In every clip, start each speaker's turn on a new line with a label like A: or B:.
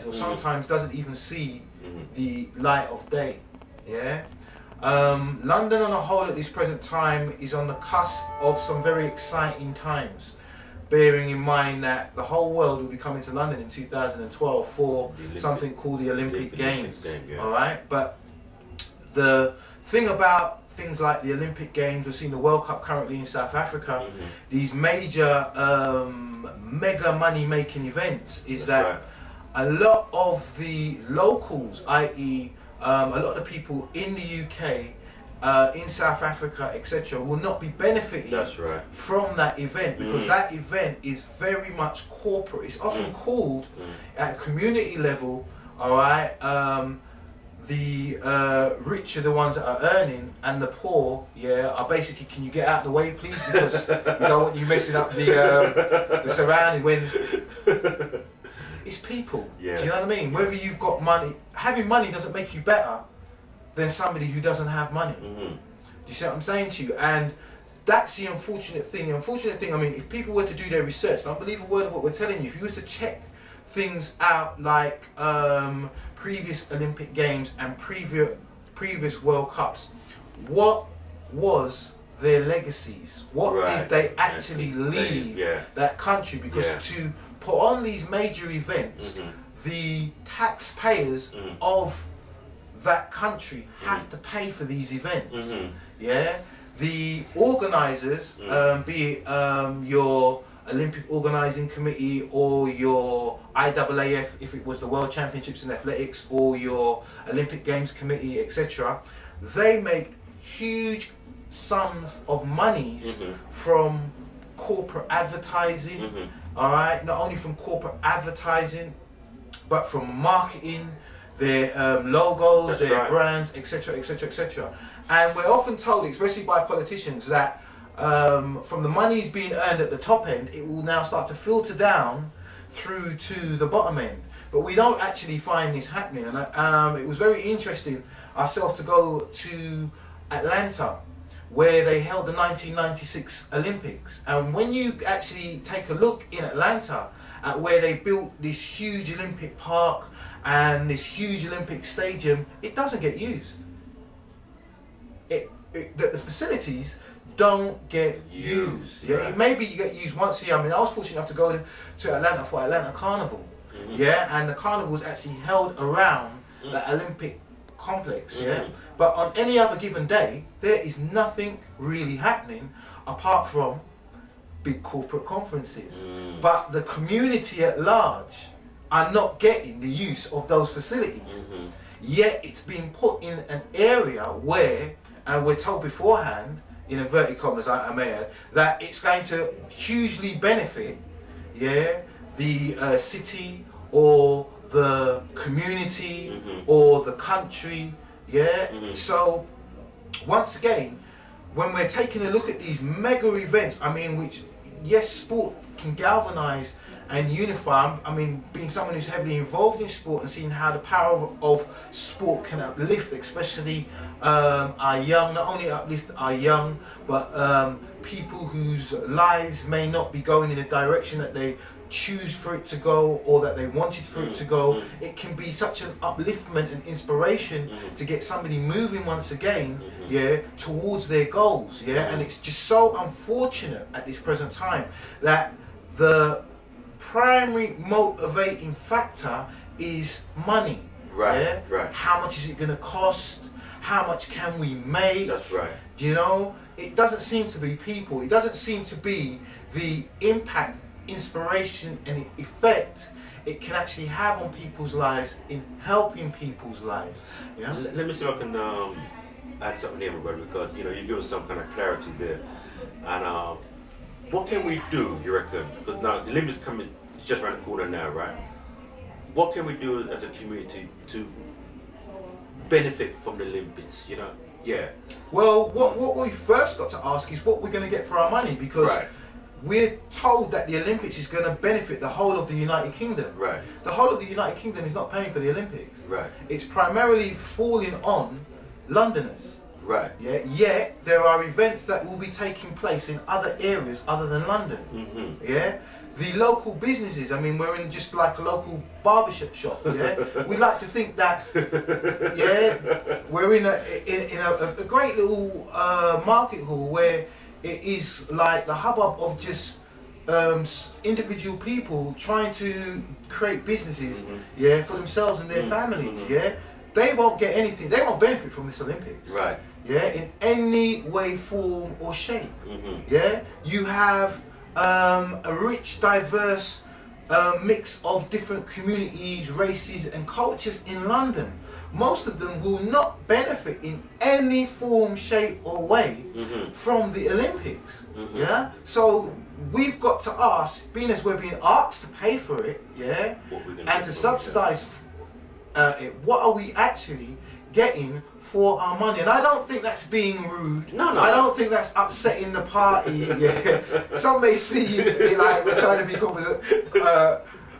A: or sometimes doesn't even see the light of day. Yeah. London on a whole at this present time is on the cusp of some very exciting times, bearing in mind that the whole world will be coming to London in 2012 for something called the Olympic Games. All right, but the thing about things like the Olympic Games, we're seeing the World Cup currently in South Africa, these major mega money making events, is that a lot of the locals, i.e. a lot of the people in the UK, in South Africa, etc., will not be benefiting from that event, because that event is very much corporate. It's often called at a community level, all right, the rich are the ones that are earning, and the poor, are basically, can you get out of the way please, because we don't want you messing up the surrounding. When it's people, do you know what I mean? Whether you've got money, having money doesn't make you better than somebody who doesn't have money. Do you see what I'm saying to you? And that's the unfortunate thing. The unfortunate thing, I mean, if people were to do their research, don't believe a word of what we're telling you, if you was to check things out like previous Olympic Games and previous World Cups, what was their legacies? What did they actually leave that country? Because to put on these major events, the taxpayers of that country have to pay for these events. The organisers, be it your Olympic Organising Committee or your IAAF, if it was the World Championships in Athletics, or your Olympic Games Committee, etc., they make huge sums of monies from corporate advertising, all right, not only from corporate advertising, but from marketing, their logos, their brands, etc., etc., etc. And we're often told, especially by politicians, that from the monies being earned at the top end, it will now start to filter down through to the bottom end. But we don't actually find this happening. And it was very interesting ourselves to go to Atlanta, where they held the 1996 Olympics. And when you actually take a look in Atlanta at where they built this huge Olympic park and this huge Olympic stadium, it doesn't get used. The facilities don't get used. Maybe you get used once a year. I mean, I was fortunate enough to go to Atlanta for Atlanta Carnival. And the carnival was actually held around the Olympic complex. But on any other given day, there is nothing really happening apart from big corporate conferences. But the community at large are not getting the use of those facilities. Yet it's being put in an area where, and we're told beforehand, in inverted commas I may add, that it's going to hugely benefit the city or the community or the country. So once again, when we're taking a look at these mega events, I mean, which, yes, sport can galvanize and unify. I mean, being someone who's heavily involved in sport and seeing how the power of sport can uplift, especially our young, not only uplift our young, but people whose lives may not be going in the direction that they choose for it to go, or that they wanted for it to go. It can be such an upliftment and inspiration to get somebody moving once again, towards their goals. And it's just so unfortunate at this present time that the primary motivating factor is money. How much is it going to cost? How much can we make? Do you know? It doesn't seem to be people. It doesn't seem to be the impact, inspiration and effect it can actually have on people's lives in helping people's lives.
B: Let me see if I can add something here, brother, because you give us some kind of clarity there. And what can we do, you reckon? Because now the Olympics coming, it's just around the corner now, right? What can we do as a community to benefit from the Olympics? Well,
A: what we first got to ask is what we're going to get for our money, because we're told that the Olympics is going to benefit the whole of the United Kingdom. The whole of the United Kingdom is not paying for the Olympics. It's primarily falling on Londoners. Yet there are events that will be taking place in other areas other than London. the local businesses. I mean, we're in just like a local barbershop shop. Yeah, we like to think that. Yeah, we're in a great little market hall where it is like the hubbub of just individual people trying to create businesses, yeah, for themselves and their families. Yeah, they won't get anything. They won't benefit from this Olympics.
B: Right.
A: Yeah, in any way, form or shape. Yeah, you have a rich, diverse mix of different communities, races and cultures in London. Most of them will not benefit in any form, shape or way from the Olympics. Yeah, so we've got to ask, being as we're being asked to pay for it, yeah, and to subsidise it, what are we actually getting for our money? And I don't think that's being rude.
B: No.
A: I don't think that's upsetting the party. Yeah, some may see like we're trying to be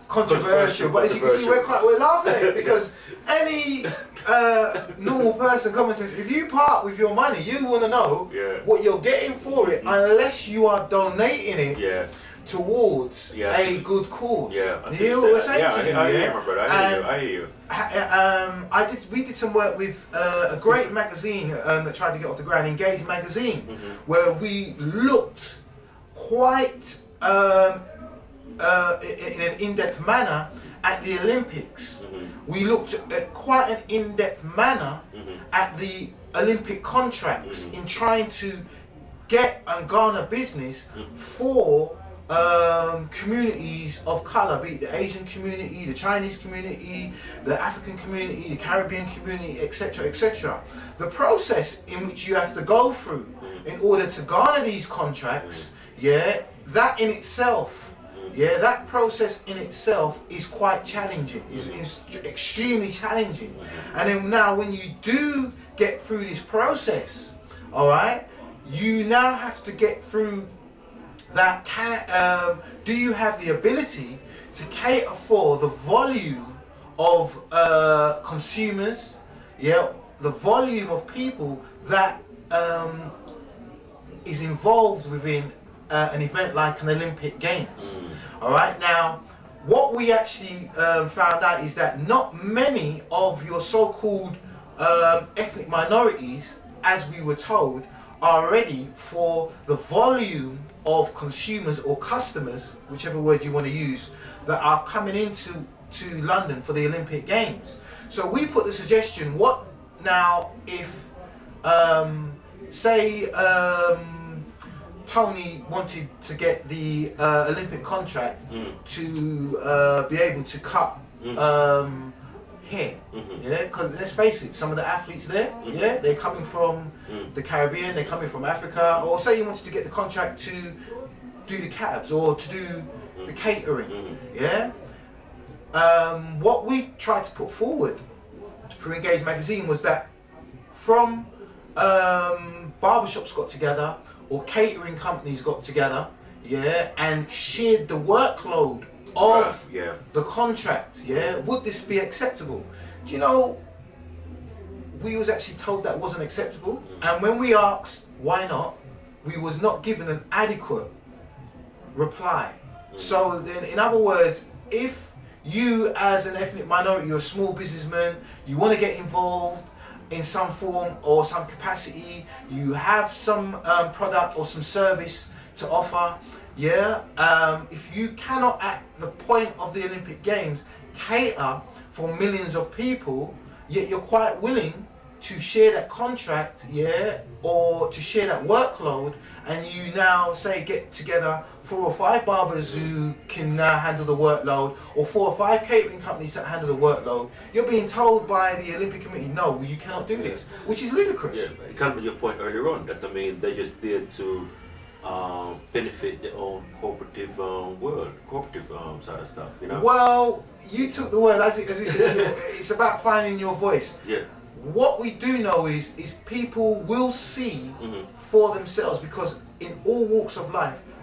A: controversial, but as you can see, we're laughing at it because any normal person common sense, if you part with your money, you want to know what you're getting for it, unless you are donating it towards a good cause.
B: Yeah,
A: you hear what we're saying to you?
B: I hear you, my brother. I hear you.
A: We did some work with a great magazine that tried to get off the ground, Engage magazine, where we looked quite in an in-depth manner at the Olympics. We looked at quite an in-depth manner at the Olympic contracts in trying to get and garner business for communities of colour, be it the Asian community, the Chinese community, the African community, the Caribbean community, etc., etc. The process in which you have to go through in order to garner these contracts, that in itself, that process in itself is quite challenging, is extremely challenging. And then now when you do get through this process, alright, you now have to get through that. Do you have the ability to cater for the volume of consumers, the volume of people that is involved within an event like an Olympic Games? Alright, now what we actually found out is that not many of your so-called ethnic minorities, as we were told, are ready for the volume of consumers or customers, whichever word you want to use, that are coming into London for the Olympic Games. So we put the suggestion, what now if say Tony wanted to get the Olympic contract to be able to cut here, because let's face it, some of the athletes there, they're coming from the Caribbean, they're coming from Africa, or say you wanted to get the contract to do the cabs or to do the catering, what we tried to put forward for Engage magazine was that from barbershops got together or catering companies got together, and shared the workload of the contract, would this be acceptable? Do you know, we was actually told that wasn't acceptable, and when we asked why not, we was not given an adequate reply. So then, in other words, if you as an ethnic minority or a small businessman, you want to get involved in some form or some capacity, you have some product or some service to offer, if you cannot at the point of the Olympic Games cater for millions of people, yet you're quite willing to share that contract, or to share that workload, and you now say get together 4 or 5 barbers who can now handle the workload, or 4 or 5 catering companies that handle the workload, you're being told by the Olympic Committee, no, you cannot do this, which is ludicrous.
B: It comes to your point earlier on, that I mean, they just did to benefit their own cooperative side of stuff, you know?
A: Well, you took the word, as we said, it's about finding your voice. What we do know is people will see for themselves, because in all walks of life,